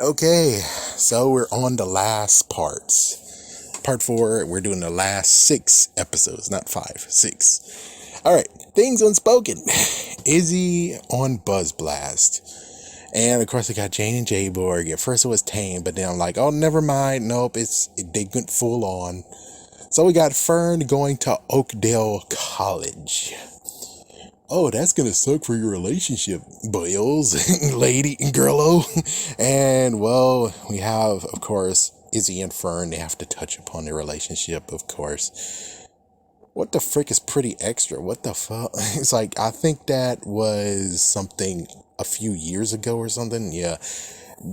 Okay, so we're on the last parts. Part 4, we're doing the last 6 episodes, not 5, 6. Alright, things unspoken. Izzy on Buzz Blast. And of course, I got Jane and J-Borg. At first it was tame, but then I'm like, oh, never mind. Nope, they went full on. So we got Fern going to Oakdale College. Oh, that's gonna suck for your relationship, boys, lady and girlo. And well, we have, of course, Izzy and Fern. They have to touch upon their relationship, of course. What the frick is pretty extra? What the fuck? It's like, I think that was something a few years ago or something. Yeah,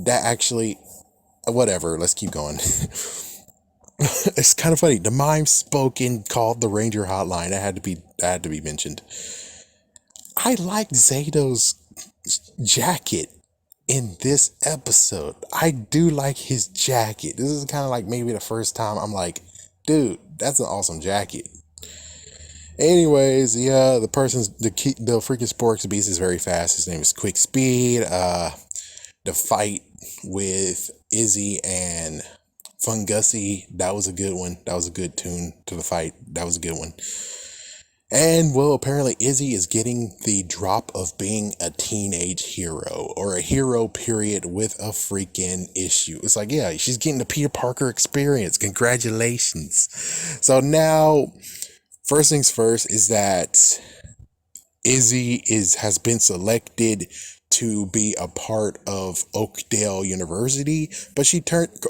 that actually, whatever. Let's keep going. It's kind of funny. The mime spoken called the Ranger Hotline. That had to be mentioned. I like Zato's jacket in this episode. I do like his jacket. This is kind of like maybe the first time I'm like, dude, that's an awesome jacket. Anyways, yeah, the freaking Sporks beast is very fast. His name is Quick Speed. The fight with Izzy and Fungussie, that was a good one. That was a good tune to the fight. That was a good one. And, well, apparently Izzy is getting the drop of being a teenage hero, or a hero, period, with a freaking issue. It's like, yeah, she's getting the Peter Parker experience. Congratulations. So now, first things first is that Izzy has been selected to be a part of Oakdale University, but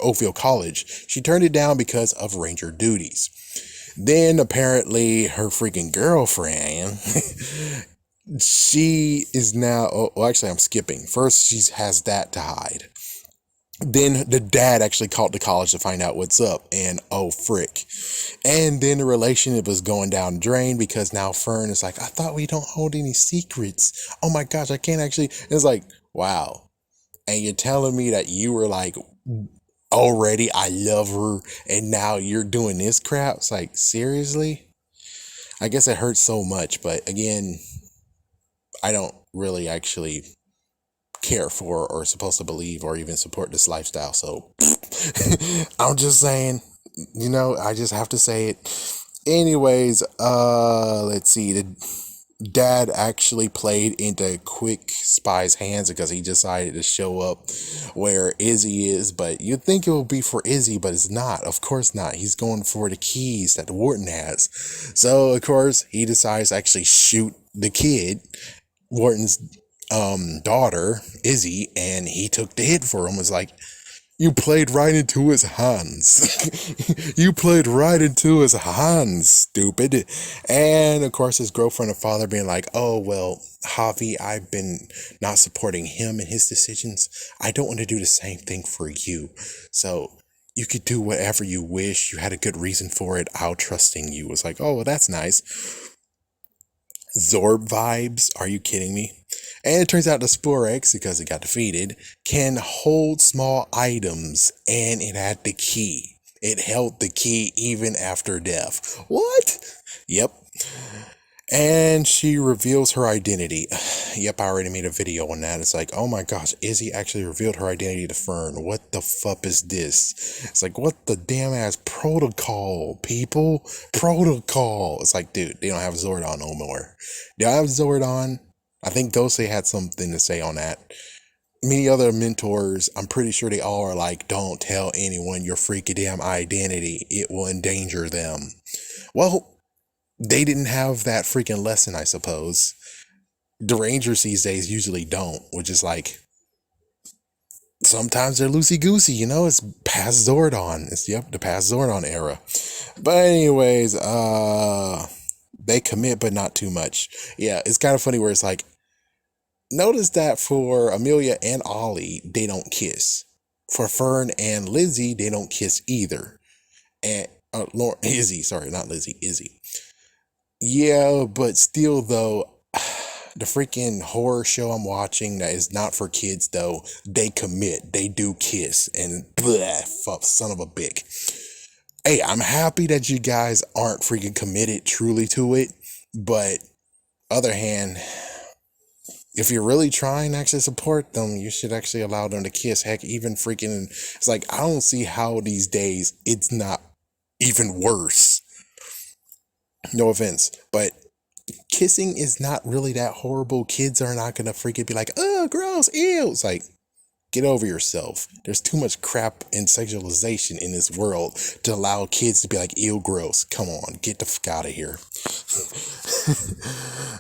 Oakdale College. She turned it down because of Ranger duties. Then apparently her freaking girlfriend, she is now, actually I'm skipping. First she has that to hide. Then the dad actually called the college to find out what's up, and oh frick. And then the relationship was going down the drain because now Fern is like, I thought we don't hold any secrets. Oh my gosh, I can't actually. It's like, wow. And you're telling me that you were like, already I love her, and now you're doing this crap? It's like, seriously? I guess it hurts so much, but again, I don't really actually care for or supposed to believe or even support this lifestyle, so I'm just saying, I just have to say it. Anyways, let's see, the dad actually played into Quick Spy's hands because he decided to show up where Izzy is, but you'd think it would be for Izzy, but it's not. Of course not. He's going for the keys that Wharton has. So of course he decides to actually shoot the kid, Wharton's daughter, Izzy, and he took the hit for him. Was like, you played right into his hands. You played right into his hands, stupid. And of course, his girlfriend and father being like, oh, well, Javi, I've been not supporting him in his decisions. I don't want to do the same thing for you. So you could do whatever you wish. You had a good reason for it. I'll trust in you. It's like, oh, well, that's nice. Zorb vibes. Are you kidding me? And it turns out the Sporex, because it got defeated, can hold small items, and it had the key. It held the key even after death. What? Yep. And she reveals her identity. Yep, I already made a video on that. It's like, oh my gosh, Izzy actually revealed her identity to Fern. What the fuck is this? It's like, what the damn ass protocol, people? Protocol. It's like, dude, they don't have Zordon no more. They don't have Zordon. I think Dosei had something to say on that. Many other mentors, I'm pretty sure they all are like, don't tell anyone your freaky damn identity. It will endanger them. Well, they didn't have that freaking lesson, I suppose. The Rangers these days usually don't, which is like, sometimes they're loosey-goosey, it's past Zordon. It's, the past Zordon era. But anyways, they commit, but not too much. Yeah, it's kind of funny where it's like, notice that for Amelia and Ollie, they don't kiss. For Fern and Lizzie, they don't kiss either. And Izzy, sorry, not Lizzie, Izzy. Yeah, but still though, the freaking horror show I'm watching that is not for kids though, they commit, they do kiss, and fuck, son of a bitch. Hey, I'm happy that you guys aren't freaking committed truly to it, but other hand, If you're really trying to actually support them, you should actually allow them to kiss. Heck, even freaking, it's like, I don't see how these days it's not even worse. No offense, but kissing is not really that horrible. Kids are not gonna freaking be like, oh, gross, ew. It's like, get over yourself. There's too much crap and sexualization in this world to allow kids to be like, ew, gross. Come on, get the fuck out of here.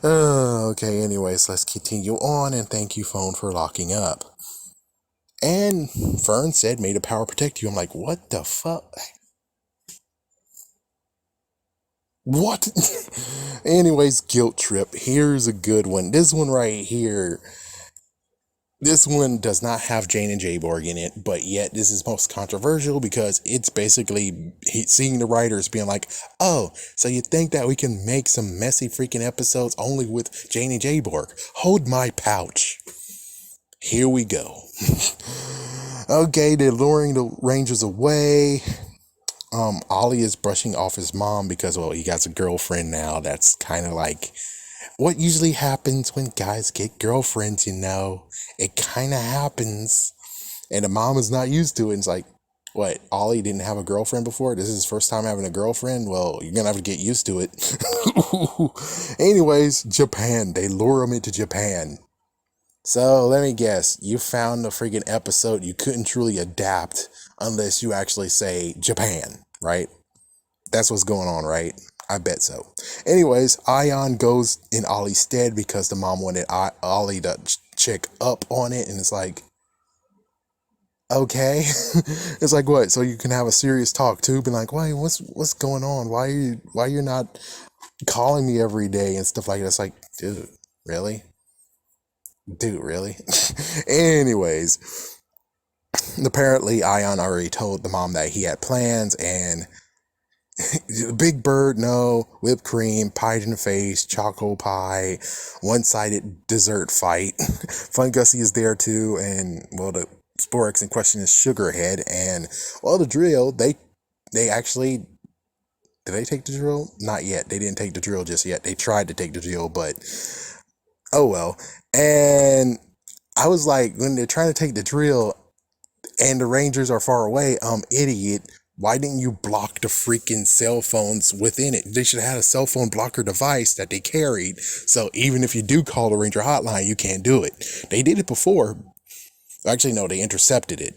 Okay, anyways, let's continue on, and thank you, phone, for locking up. And Fern said, may the power protect you. I'm like, what the fuck? What? Anyways, guilt trip. Here's a good one. This one right here. This one does not have Jane and Jayborg in it, but yet this is most controversial because it's basically seeing the writers being like, oh, so you think that we can make some messy freaking episodes only with Jane and Jayborg? Hold my pouch. Here we go. Okay, they're luring the Rangers away. Ollie is brushing off his mom because, well, he got a girlfriend now. That's kind of like what usually happens when guys get girlfriends, you know. It kind of happens. And the mom is not used to it. It's like, what, Ollie didn't have a girlfriend before? This is his first time having a girlfriend? Well, you're going to have to get used to it. Anyways, Japan. They lure him into Japan. So let me guess. You found the freaking episode you couldn't truly adapt unless you actually say Japan, right? That's what's going on, right? I bet so. Anyways, Ion goes in Ollie's stead because the mom wanted Ollie to check up on it, and it's like, okay. It's like, what? So you can have a serious talk too, be like, why? What's going on? Why you're not calling me every day and stuff like that? It's like, dude, really? Anyways, apparently Ion already told the mom that he had plans, and Big Bird, no, whipped cream, pie in the face, choco pie, one-sided dessert fight. Fun Gussie is there too, and, well, the Sporex in question is Sugarhead, and, well, the drill, they actually, did they take the drill? Not yet. They didn't take the drill just yet. They tried to take the drill, but, oh well. And I was like, when they're trying to take the drill, and the Rangers are far away, idiot, why didn't you block the freaking cell phones within it? They should have had a cell phone blocker device that they carried, so even if you do call the Ranger hotline, you can't do it. They did it before. Actually, no, they intercepted it.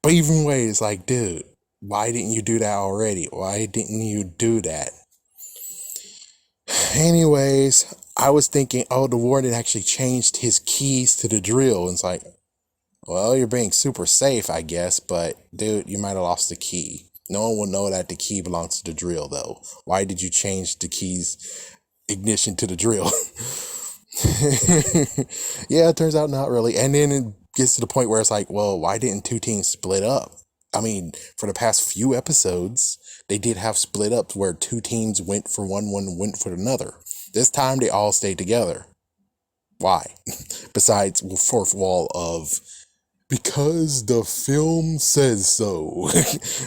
But even way, it's like, dude, why didn't you do that already? Why didn't you do that? Anyways, I was thinking, oh, the warden actually changed his keys to the drill. And it's like, well, you're being super safe, I guess, but dude, you might have lost the key. No one will know that the key belongs to the drill, though. Why did you change the key's ignition to the drill? Yeah, it turns out not really. And then it gets to the point where it's like, well, why didn't two teams split up? I mean, for the past few episodes, they did have split ups where two teams went for one went for another. This time, they all stayed together. Why? Besides, fourth wall of, because the film says so.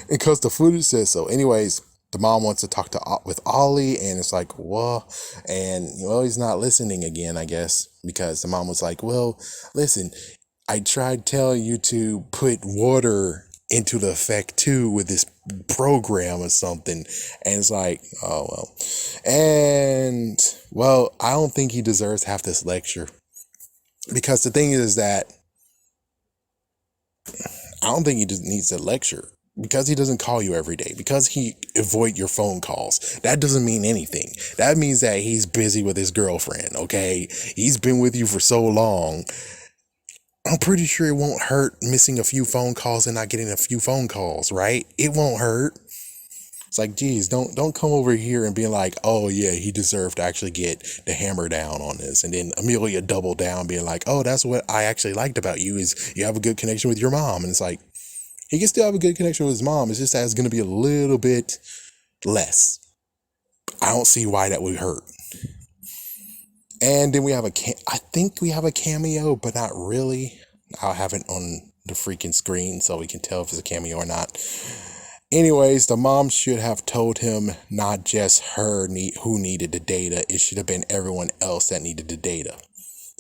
Because the footage says so. Anyways, the mom wants to talk with Ollie, and it's like, well, and, well, he's not listening again, I guess, because the mom was like, well, listen, I tried telling you to put water into the effect too with this program or something, and it's like, oh, well. And, well, I don't think he deserves half this lecture, because the thing is that I don't think he just needs a lecture, because he doesn't call you every day, because he avoid your phone calls. That doesn't mean anything. That means that he's busy with his girlfriend, okay? He's been with you for so long. I'm pretty sure it won't hurt missing a few phone calls and not getting a few phone calls, right? It won't hurt. It's like, geez, don't come over here and be like, oh yeah, he deserved to actually get the hammer down on this. And then Amelia doubled down being like, oh, that's what I actually liked about you, is you have a good connection with your mom. And it's like, he can still have a good connection with his mom. It's just that it's going to be a little bit less. I don't see why that would hurt. And then we have I think we have a cameo, but not really. I'll have it on the freaking screen so we can tell if it's a cameo or not. Anyways, the mom should have told him not just her who needed the data. It should have been everyone else that needed the data.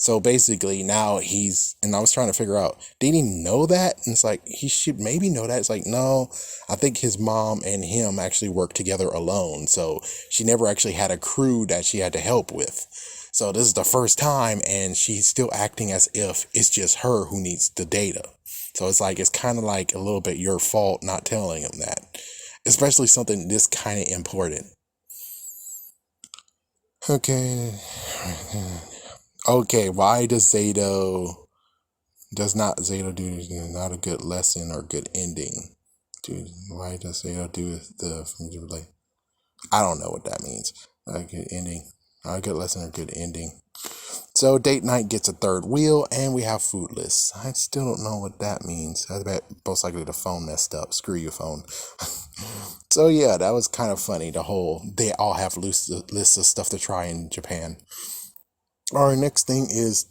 So basically now and I was trying to figure out, did he know that? And it's like, he should maybe know that. It's like, no, I think his mom and him actually worked together alone. So she never actually had a crew that she had to help with. So this is the first time, and she's still acting as if it's just her who needs the data. So it's like, it's kind of like a little bit your fault not telling him that, especially something this kind of important. Okay. Okay, why does not Zato do not a good lesson or good ending? Dude, why does Zato do the I don't know what that means. A good ending. Not a good lesson or good ending. So date night gets a third wheel, and we have food lists. I still don't know what that means. I bet most likely the phone messed up. Screw your phone. So yeah, that was kind of funny. They all have lists of stuff to try in Japan. Our next thing is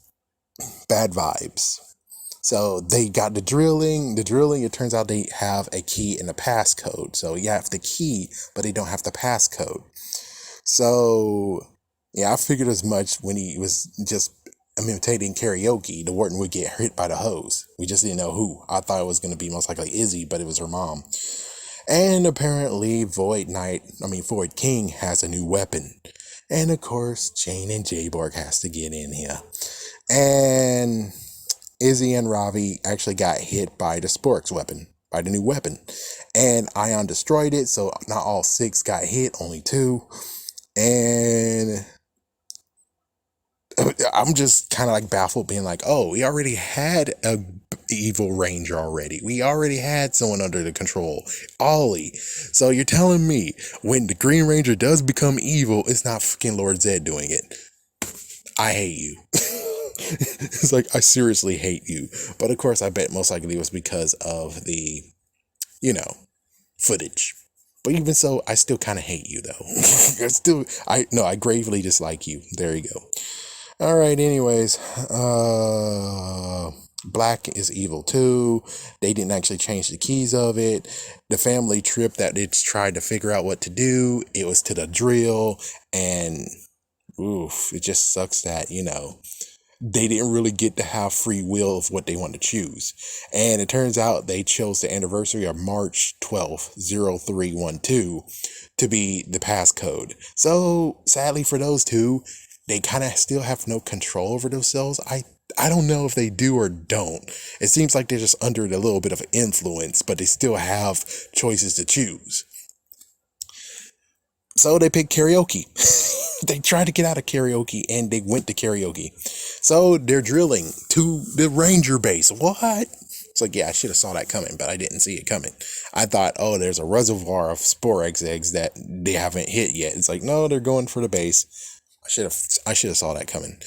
bad vibes. So they got the drilling. The drilling, it turns out they have a key and a passcode. So you have the key, but they don't have the passcode. So yeah, I figured as much when he was just imitating karaoke. The warden would get hit by the hose. We just didn't know who. I thought it was going to be most likely Izzy, but it was her mom. And apparently Void King has a new weapon. And of course, Jane and Jayborg has to get in here. And Izzy and Ravi actually got hit by the Spork's weapon, by the new weapon. And Ion destroyed it, so not all 6 got hit, only 2. And I'm just kind of like baffled, being like, oh, we already had a evil ranger already. We already had someone under the control, Ollie. So you're telling me when the Green Ranger does become evil, it's not fucking Lord Zed doing it? I hate you. It's like, I seriously hate you. But of course, I bet most likely it was because of the, footage. But even so, I still kind of hate you, though. I gravely dislike you. There you go. All right, anyways, Black is evil too. They didn't actually change the keys of it. The family trip that it's tried to figure out what to do, it was to the drill, and oof, it just sucks that, they didn't really get to have free will of what they want to choose. And it turns out they chose the anniversary of March 12th, 0312 to be the passcode. So sadly for those two, they kind of still have no control over themselves. I don't know if they do or don't. It seems like they're just under a little bit of influence, but they still have choices to choose. So they picked karaoke. They tried to get out of karaoke, and they went to karaoke. So they're drilling to the ranger base. What? It's like, yeah, I should have saw that coming, but I didn't see it coming. I thought, oh, there's a reservoir of Sporex eggs that they haven't hit yet. It's like, no, they're going for the base. I should have saw that coming.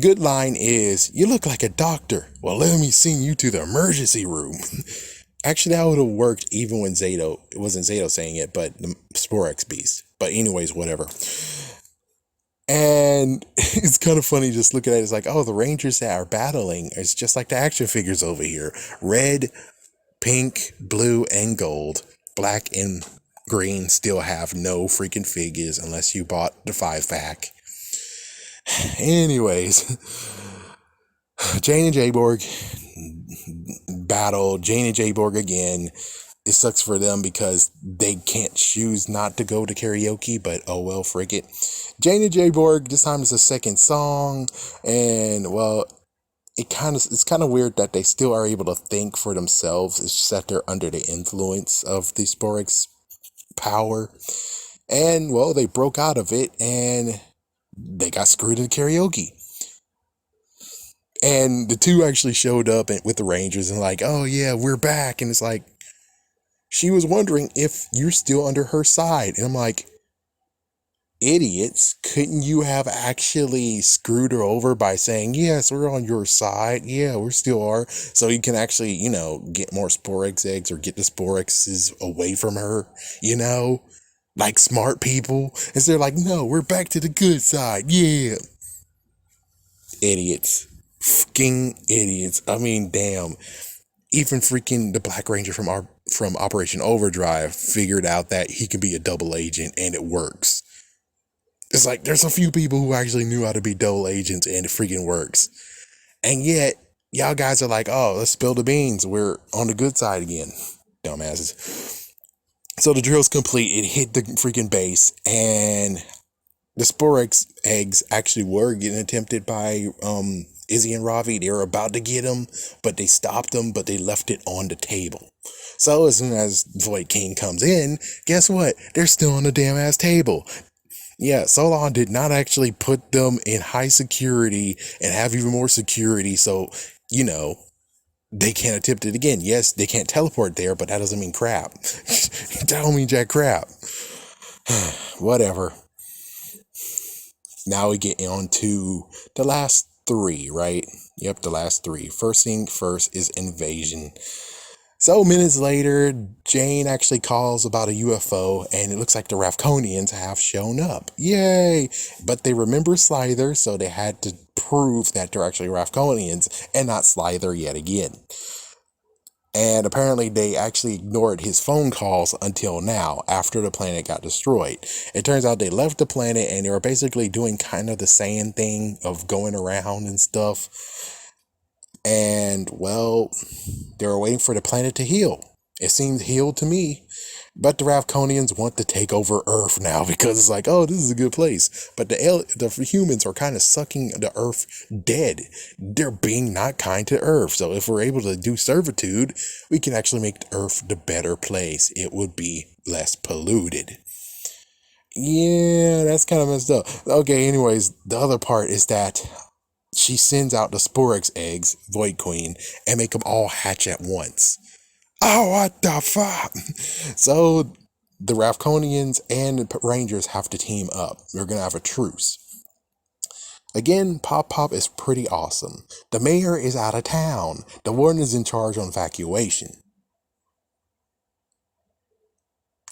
Good line is, you look like a doctor. Well, let me send you to the emergency room. Actually, that would have worked even when it wasn't Zato saying it, but the Sporex beast. But anyways, whatever. And it's kind of funny just looking at it. It's like, oh, the Rangers that are battling, it's just like the action figures over here. Red, pink, blue, and gold. Black and green still have no freaking figures unless you bought the 5-pack. Anyways, Jane and Jayborg battle. Jane and Jayborg again. It sucks for them because they can't choose not to go to karaoke, but oh well, frick it. Jane and Jayborg, this time is a second song, and well, it's kind of weird that they still are able to think for themselves. It's just that they're under the influence of the Sporex power. And well, they broke out of it and they got screwed in karaoke. And the two actually showed up with the Rangers and like, oh yeah, we're back. And it's like, she was wondering if you're still under her side. And I'm like, idiots, couldn't you have actually screwed her over by saying, yes, we're on your side. Yeah, we still are. So you can actually, get more Sporex eggs or get the Sporexes away from her, like smart people. And so they're like, no, we're back to the good side. Yeah. Idiots. Fucking idiots. I mean, damn. Even freaking the Black Ranger from Operation Overdrive figured out that he can be a double agent and it works. It's like there's a few people who actually knew how to be double agents and it freaking works. And yet, y'all guys are like, oh, let's spill the beans. We're on the good side again. Dumbasses. So the drill's complete. It hit the freaking base, and the Sporex eggs actually were getting attempted by Izzy and Ravi. They were about to get them, but they stopped them, but they left it on the table. So as soon as Void King comes in, guess what? They're still on the damn ass table. Yeah, Solon did not actually put them in high security and have even more security, so, you know, they can't attempt it again. Yes, they can't teleport there, but that doesn't mean crap. That don't mean jack crap. Whatever. Now we get on to the last three, right? Yep, the last three. First thing first is invasion. So minutes later, Jane actually calls about a UFO, and it looks like the Rafconians have shown up. Yay! But they remember Slither, so they had to prove that they're actually Rafconians and not Slither yet again. And apparently they actually ignored his phone calls until now, after the planet got destroyed. It turns out they left the planet and they were basically doing kind of the same thing of going around and stuff. And, well, they were waiting for the planet to heal. It seemed healed to me. But the Rafconians want to take over Earth now because it's like, oh, this is a good place. But the humans are kind of sucking the Earth dead. They're being not kind to Earth. So if we're able to do servitude, we can actually make Earth the better place. It would be less polluted. Yeah, that's kind of messed up. Okay, anyways, the other part is that she sends out the Sporex eggs, Void Queen, and make them all hatch at once. Oh, what the fuck? So the Rafconians and the Rangers have to team up. We're going to have a truce. Again, Pop Pop is pretty awesome. The mayor is out of town. The warden is in charge on evacuation.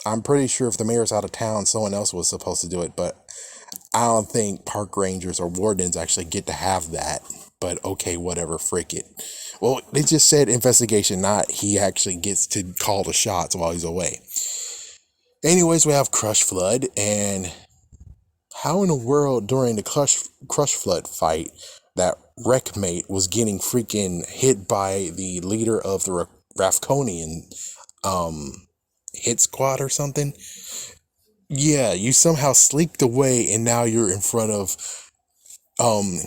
I'm pretty sure if the mayor's out of town, someone else was supposed to do it, but I don't think park rangers or wardens actually get to have that. But okay, whatever, frick it. Well, they just said investigation, not he actually gets to call the shots while he's away. Anyways, we have Crush Flood, and how in the world during the Crush Flood fight that Wreckmate was getting freaking hit by the leader of the Rafconian hit squad or something? Yeah, you somehow sleeked away and now you're in front of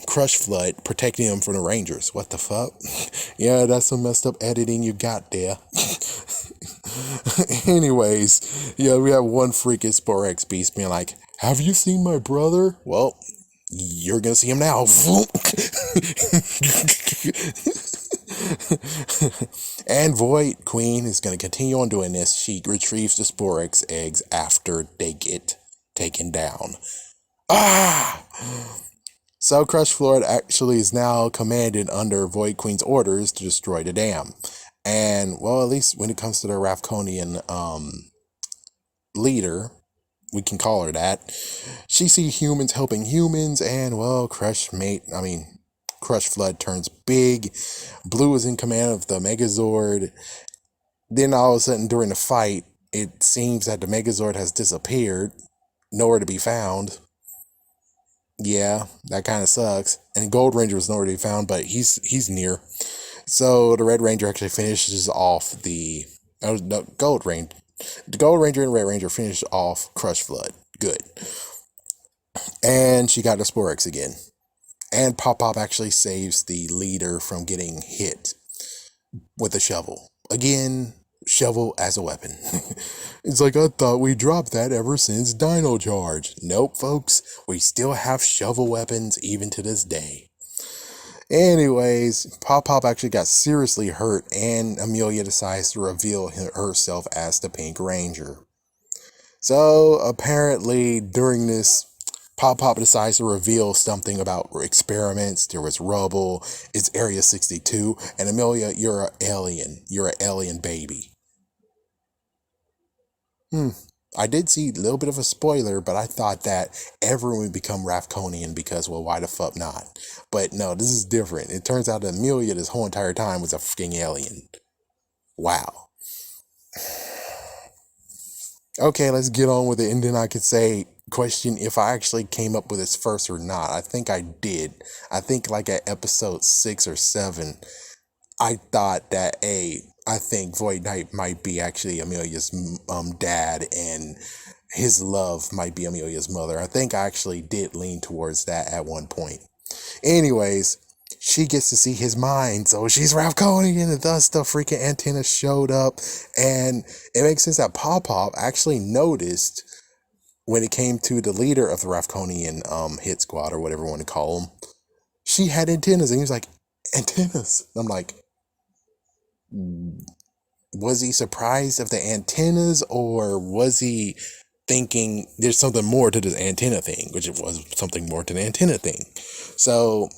Crush Flood protecting him from the Rangers. What the fuck? Yeah, that's some messed up editing you got there. Anyways, yeah, we have one freaking Sporex beast being like, have you seen my brother? Well, you're gonna see him now. And Void Queen is gonna continue on doing this. She retrieves the Sporex eggs after they get taken down. Ah! So Crush Flood actually is now commanded under Void Queen's orders to destroy the dam. And, well, at least when it comes to the Rafconian leader, we can call her that, she sees humans helping humans, and, well, Crush Flood turns big. Blue is in command of the Megazord. Then all of a sudden during the fight, it seems that the Megazord has disappeared, nowhere to be found. Yeah, that kind of sucks. And Gold Ranger was nowhere to be found, but he's near. So the Red Ranger actually finishes off the Gold Ranger. The Gold Ranger and Red Ranger finished off Crush Flood. Good. And she got the Sporex again. And Pop Pop actually saves the leader from getting hit with a shovel. Again, shovel as a weapon. It's like, I thought we dropped that ever since Dino Charge. Nope, folks. We still have shovel weapons even to this day. Anyways, Pop Pop actually got seriously hurt, and Amelia decides to reveal herself as the Pink Ranger. So, apparently, during this, Pop Pop decides to reveal something about experiments. There was rubble. It's Area 62. And Amelia, you're an alien. You're an alien baby. I did see a little bit of a spoiler, but I thought that everyone would become Rafconian because, well, why the fuck not? But no, this is different. It turns out that Amelia this whole entire time was a fucking alien. Wow. Okay, let's get on with it. And then I could say question if I actually came up with this first or not. I think I did. I think like at episode 6 or 7, I thought that I think Void Knight might be actually Amelia's dad, and his love might be Amelia's mother. I think I actually did lean towards that at one point. Anyways, she gets to see his mind, so she's rafconian, and thus the freaking antenna showed up, and it makes sense that Pop actually noticed when it came to the leader of the rafconian hit squad, or whatever you want to call them. She had antennas, and he was like, antennas. I'm like, was he surprised of the antennas, or was he thinking there's something more to this antenna thing, which it was something more to the antenna thing. So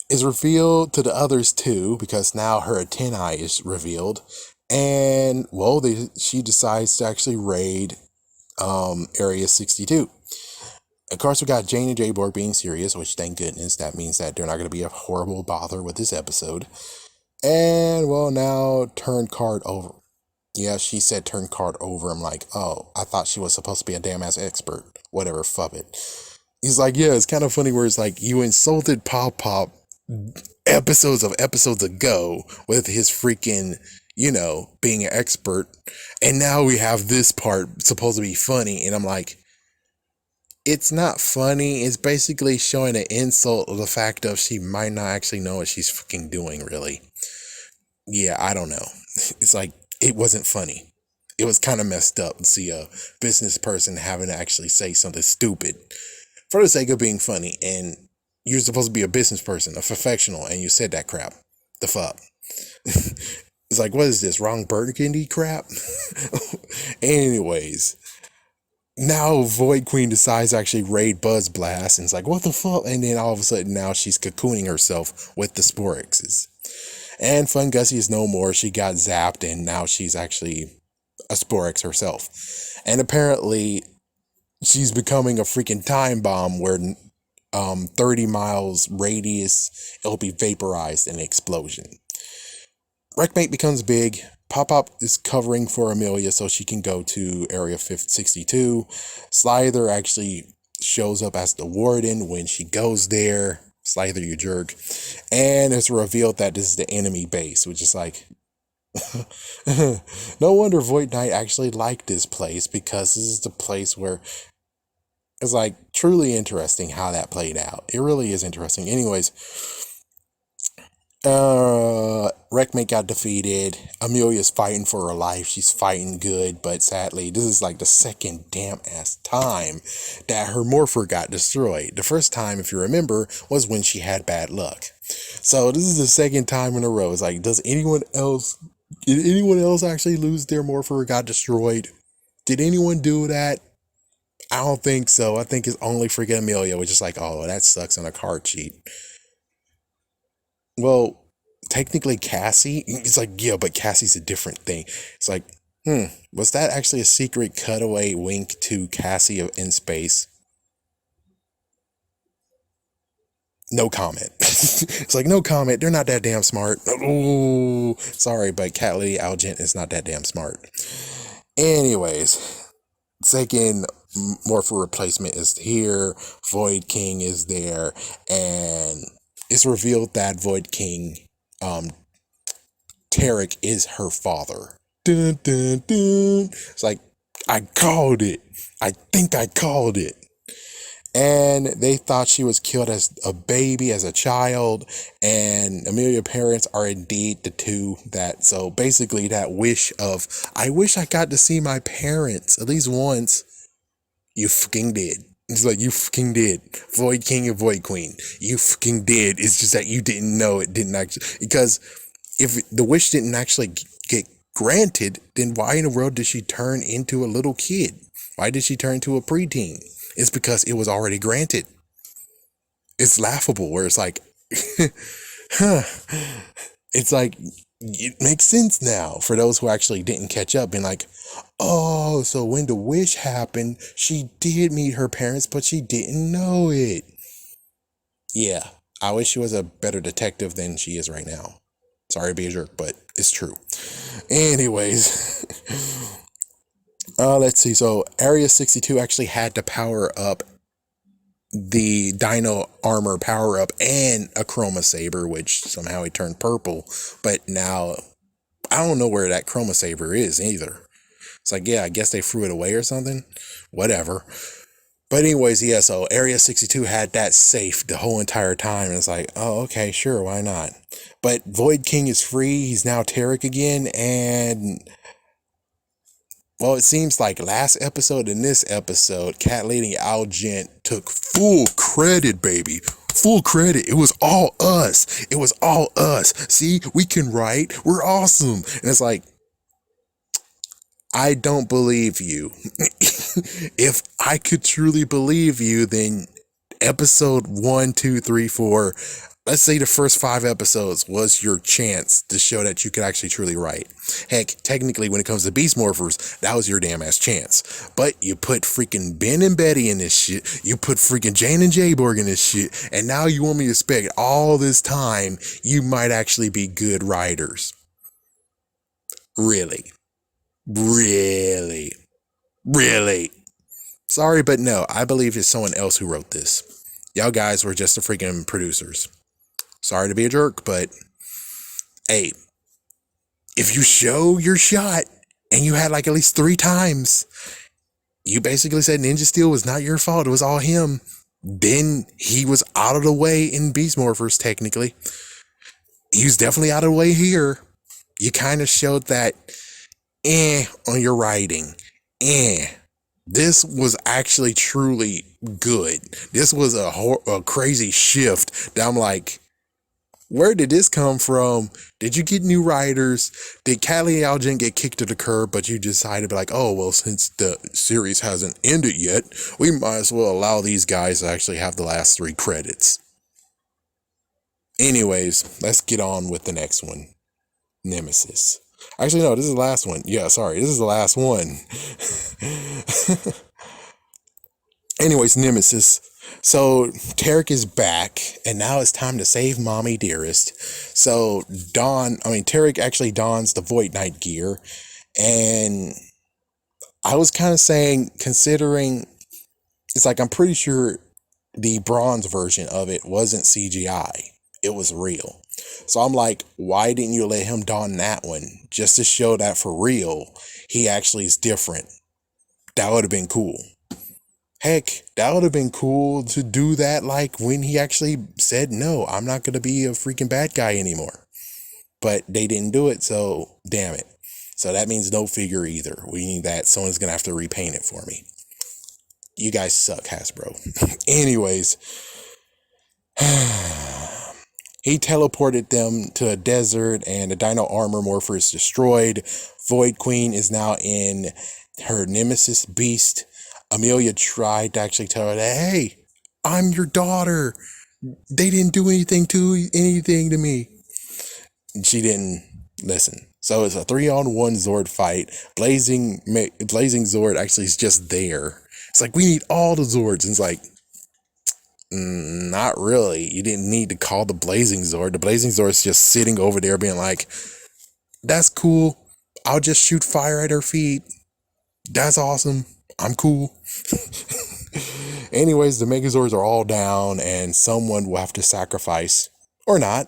it's revealed to the others too, because now her antennae is revealed, and well, she decides to actually raid Area 62. Of course, we got Jane and Jay Borg being serious, which thank goodness. That means that they're not going to be a horrible bother with this episode. And well, now turn card over. Yeah, she said turn card over. I'm like, oh, I thought she was supposed to be a damn ass expert. Whatever, fuck it. He's like, yeah, it's kind of funny where it's like, you insulted Pop episodes ago with his freaking, being an expert. And now we have this part supposed to be funny. And I'm like, it's not funny. It's basically showing an insult of the fact of she might not actually know what she's fucking doing, really. Yeah, I don't know. It's like, it wasn't funny. It was kind of messed up to see a business person having to actually say something stupid for the sake of being funny. And you're supposed to be a business person, a professional, and you said that crap. The fuck? It's like, what is this? Wrong burgundy crap? Anyways, now Void Queen decides to actually raid Buzz Blast, and it's like, what the fuck? And then all of a sudden now she's cocooning herself with the Sporexes. And Fun Gussie is no more. She got zapped, and now she's actually a Sporex herself. And apparently she's becoming a freaking time bomb where 30 miles radius, it'll be vaporized in an explosion. Wreckmate becomes big. Pop is covering for Amelia so she can go to Area 62. Slither actually shows up as the warden when she goes there. Slither, you jerk. And it's revealed that this is the enemy base, which is like, no wonder Void Knight actually liked this place, because this is the place where it's like truly interesting how that played out. It really is interesting. Anyways, Wreckmate got defeated. Amelia's fighting for her life. She's fighting good, but sadly, this is like the second damn ass time that her morpher got destroyed. The first time, if you remember, was when she had bad luck. So this is the second time in a row. It's like, did anyone else actually lose their morpher or got destroyed? Did anyone do that? I don't think so. I think it's only freaking Amelia, which is like, oh, that sucks on a card sheet. Well, technically Cassie, it's like, yeah, but Cassie's a different thing. It's like, was that actually a secret cutaway wink to Cassie in space? No comment. It's like, no comment. They're not that damn smart. Oh, sorry, but Cat Lady Algent is not that damn smart. Anyways, second morpher replacement is here. Void King is there, and it's revealed that Void King, Tarek, is her father. Dun, dun, dun. It's like, I called it. I think I called it. And they thought she was killed as a baby, as a child, and Amelia's parents are indeed the two that, so basically that wish of, I wish I got to see my parents at least once, you fucking did. It's like, you fucking did. Void King and Void Queen. You fucking did. It's just that you didn't know it didn't actually, because if the wish didn't actually get granted, then why in the world did she turn into a little kid? Why did she turn into a preteen? It's because it was already granted. It's laughable where it's like, it's like, it makes sense now for those who actually didn't catch up, being like, oh, so when the wish happened, she did meet her parents, but she didn't know it. Yeah, I wish she was a better detective than she is right now. Sorry to be a jerk, but it's true. Anyways, Let's see. So Area 62 actually had to power up the Dino armor power up and a Chroma Saber, which somehow he turned purple. But now I don't know where that Chroma Saber is either. It's like, yeah, I guess they threw it away or something. Whatever. But anyways, yeah, so Area 62 had that safe the whole entire time. And it's like, oh, okay, sure, why not? But Void King is free. He's now Tarek again. And, well, it seems like last episode and this episode, Cat Lady Algent took full credit, baby. Full credit. It was all us. It was all us. See, we can write. We're awesome. And it's like, I don't believe you. If I could truly believe you, then episode 1, 2, 3, 4, let's say the first 5 episodes was your chance to show that you could actually truly write. Heck, technically, when it comes to Beast Morphers, that was your damn ass chance. But you put freaking Ben and Betty in this shit. You put freaking Jane and Jayborg in this shit. And now you want me to expect all this time you might actually be good writers. Really? Really? Really? Sorry, but no, I believe it's someone else who wrote this. Y'all guys were just the freaking producers. Sorry to be a jerk, but hey, if you show your shot and you had like at least 3 times, you basically said Ninja Steel was not your fault, it was all him. Then he was out of the way in Beast Morphers, technically. He was definitely out of the way here. You kind of showed that on your writing. This was actually truly good. This was a crazy shift that I'm like, where did this come from? Did you get new writers? Did Callie Algen get kicked to the curb, but you decided to be like, oh, well, since the series hasn't ended yet, we might as well allow these guys to actually have the last 3 credits. Anyways, let's get on with the next one. Nemesis. Actually, no, this is the last one. Yeah, sorry, this is the last one. Anyways, Nemesis. So Tarek is back, and now it's time to save Mommy Dearest. So Tarek actually dons the Void Knight gear, and I was kind of saying, considering it's like I'm pretty sure the bronze version of it wasn't CGI, it was real. So I'm like, why didn't you let him don that one just to show that for real he actually is different? That would have been cool. Heck, that would have been cool to do that, like when he actually said, no, I'm not going to be a freaking bad guy anymore. But they didn't do it, so damn it. So that means no figure either. We need that. Someone's going to have to repaint it for me. You guys suck, Hasbro. Anyways, he teleported them to a desert, and the Dino armor morpher is destroyed. Void Queen is now in her Nemesis beast. Amelia tried to actually tell her that, hey, I'm your daughter. They didn't do anything to me. And she didn't listen. So it's a 3-on-1 Zord fight. Blazing Zord actually is just there. It's like, we need all the Zords. And it's like, not really. You didn't need to call the Blazing Zord. The Blazing Zord's just sitting over there being like, that's cool. I'll just shoot fire at her feet. That's awesome. I'm cool. Anyways, the Megazords are all down, and someone will have to sacrifice, or not.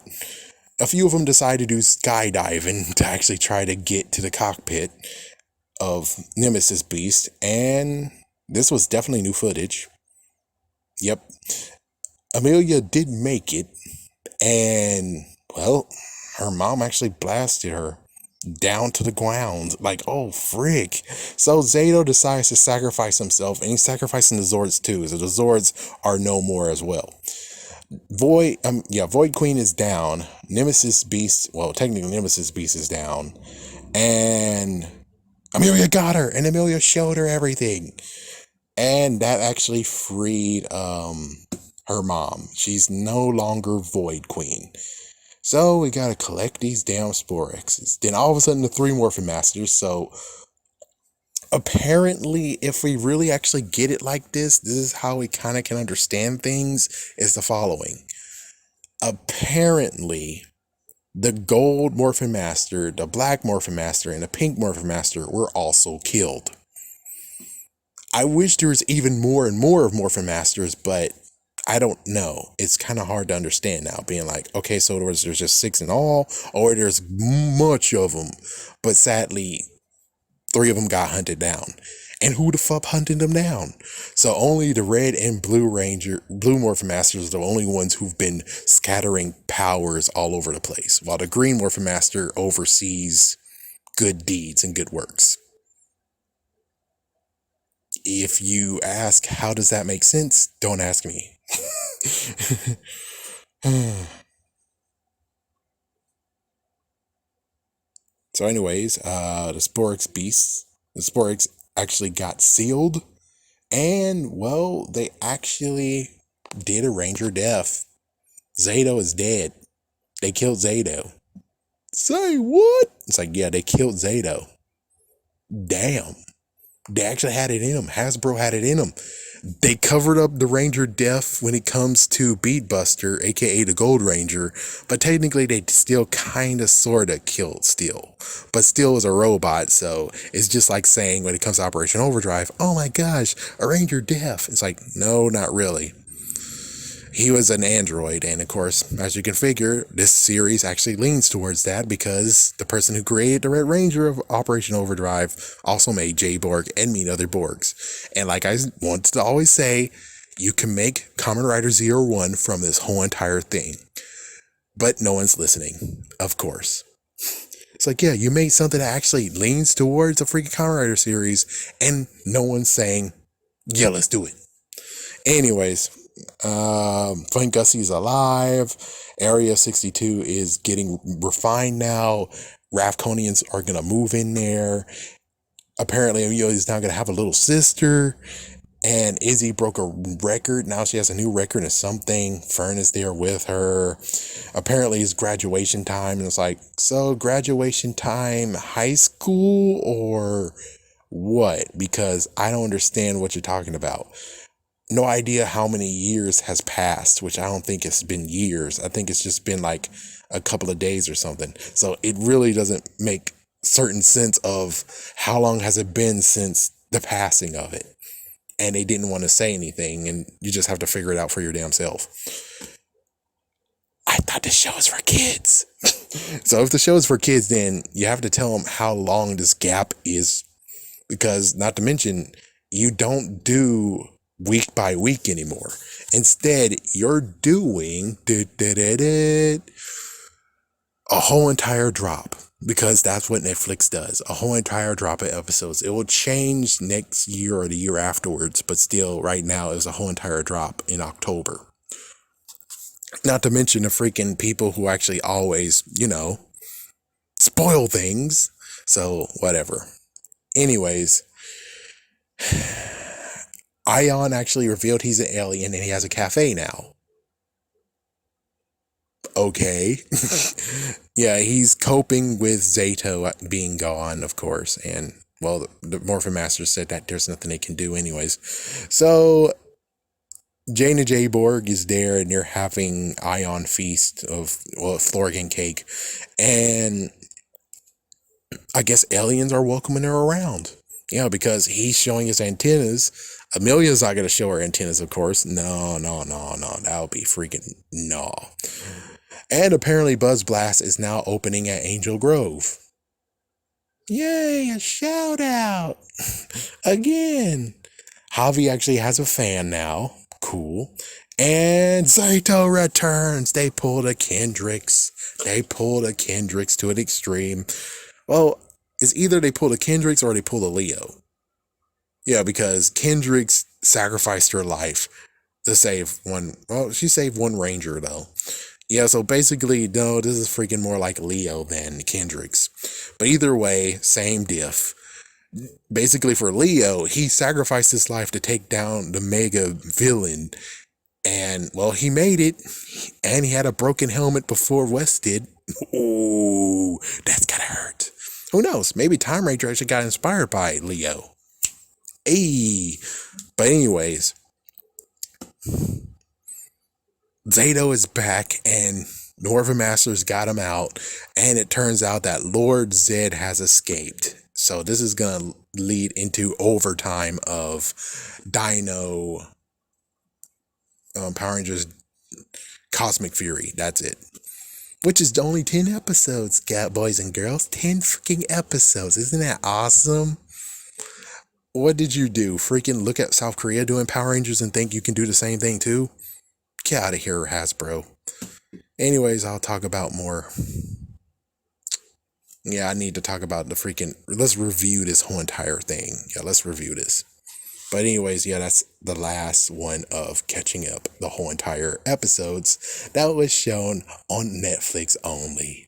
A few of them decide to do skydiving to actually try to get to the cockpit of Nemesis Beast, and this was definitely new footage. Yep. Amelia did make it, and, well, her mom actually blasted her down to the ground. Like, oh, frick. So Zato decides to sacrifice himself, and he's sacrificing the Zords too, so the Zords are no more as well. Void Queen is down. Nemesis Beast, well, technically Nemesis Beast is down, and Amelia got her, and Amelia showed her everything, and that actually freed her mom. She's no longer Void Queen. So we gotta collect these damn Sporexes. Then all of a sudden the 3 Morphin Masters. So apparently, if we really actually get it like this is how we kind of can understand things, is the following. Apparently, the gold Morphin Master, the black Morphin Master, and the pink Morphin Master were also killed. I wish there was even more and more of Morphin Masters, but I don't know. It's kind of hard to understand now, being like, okay, so there's just 6 in all, or there's much of them. But sadly, 3 of them got hunted down. And who the fuck hunted them down? So only the red and blue Morphin Masters are the only ones who've been scattering powers all over the place, while the green Morphin Master oversees good deeds and good works. If you ask, how does that make sense? Don't ask me. So anyways, the Sporix actually got sealed, and well, they actually did a ranger death. Zato is dead. They killed Zato. Say what? It's like, yeah, they killed Zato. Damn. They actually had it in them. Hasbro had it in them. They covered up the Ranger death when it comes to Beatbuster, aka the Gold Ranger, but technically they still kind of sort of killed Steel. But Steel was a robot, so it's just like saying when it comes to Operation Overdrive, oh my gosh, a Ranger death. It's like, no, not really. He was an android, and of course, as you can figure, this series actually leans towards that because the person who created the Red Ranger of Operation Overdrive also made J-Borg and Meet Other Borgs. And like I want to always say, you can make Kamen Rider Zero One from this whole entire thing. But no one's listening, of course. It's like, yeah, you made something that actually leans towards a freaking Kamen Rider series, and no one's saying, yeah, let's do it. Anyways, Flint Gussie's alive. Area 62 is getting refined now. Rafconians are gonna move in there. Apparently, Amelia's now gonna have a little sister. And Izzy broke a record. Now she has a new record of something. Fern is there with her. Apparently, it's graduation time. And it's like, so graduation time, high school or what? Because I don't understand what you're talking about. No idea how many years has passed, which I don't think it's been years. I think it's just been like a couple of days or something. So it really doesn't make certain sense of how long has it been since the passing of it. And they didn't want to say anything, and you just have to figure it out for your damn self. I thought the show is for kids. So if the show is for kids, then you have to tell them how long this gap is. Because not to mention, you don't do week by week anymore. Instead, you're doing a whole entire drop, because that's what Netflix does. A whole entire drop of episodes. It will change next year or the year afterwards, but still right now it's a whole entire drop in October. Not to mention the freaking people who actually always, spoil things. So whatever. Anyways, Ion actually revealed he's an alien and he has a cafe now. Okay. Yeah, he's coping with Zato being gone, of course. And, well, the Morphin Master said that there's nothing they can do anyways. So, Jane and J-Borg is there and they're having Ion feast of, Florgan cake. And I guess aliens are welcoming her around. Because he's showing his antennas. Amelia's not going to show her antennas, of course. No. That would be freaking no. And apparently Buzz Blast is now opening at Angel Grove. Yay, a shout out. Again. Javi actually has a fan now. Cool. And Zato returns. They pulled a Kendricks. To an extreme. Well, it's either they pulled a Kendricks or they pulled a Leo. Yeah, because Kendricks sacrificed her life to save one. Well, she saved one Ranger, though. Yeah, so basically, no, this is freaking more like Leo than Kendricks. But either way, same diff. Basically, for Leo, he sacrificed his life to take down the mega villain. And, well, he made it. And he had a broken helmet before West did. Ooh, that's gotta hurt. Who knows? Maybe Time Ranger actually got inspired by Leo. Hey. But anyways, Zato is back and Morphin Masters got him out. And it turns out that Lord Zed has escaped. So this is gonna lead into overtime of Dino, Power Rangers Cosmic Fury. That's it. Which is only 10 episodes, boys and girls. 10 freaking episodes. Isn't that awesome? What did you do? Freaking look at South Korea doing Power Rangers and think you can do the same thing too? Get out of here, Hasbro. Anyways, I'll talk about more. Yeah, I need to talk about the freaking. Let's review this whole entire thing. Yeah, let's review this. But anyways, yeah, that's the last one of catching up the whole entire episodes that was shown on Netflix only.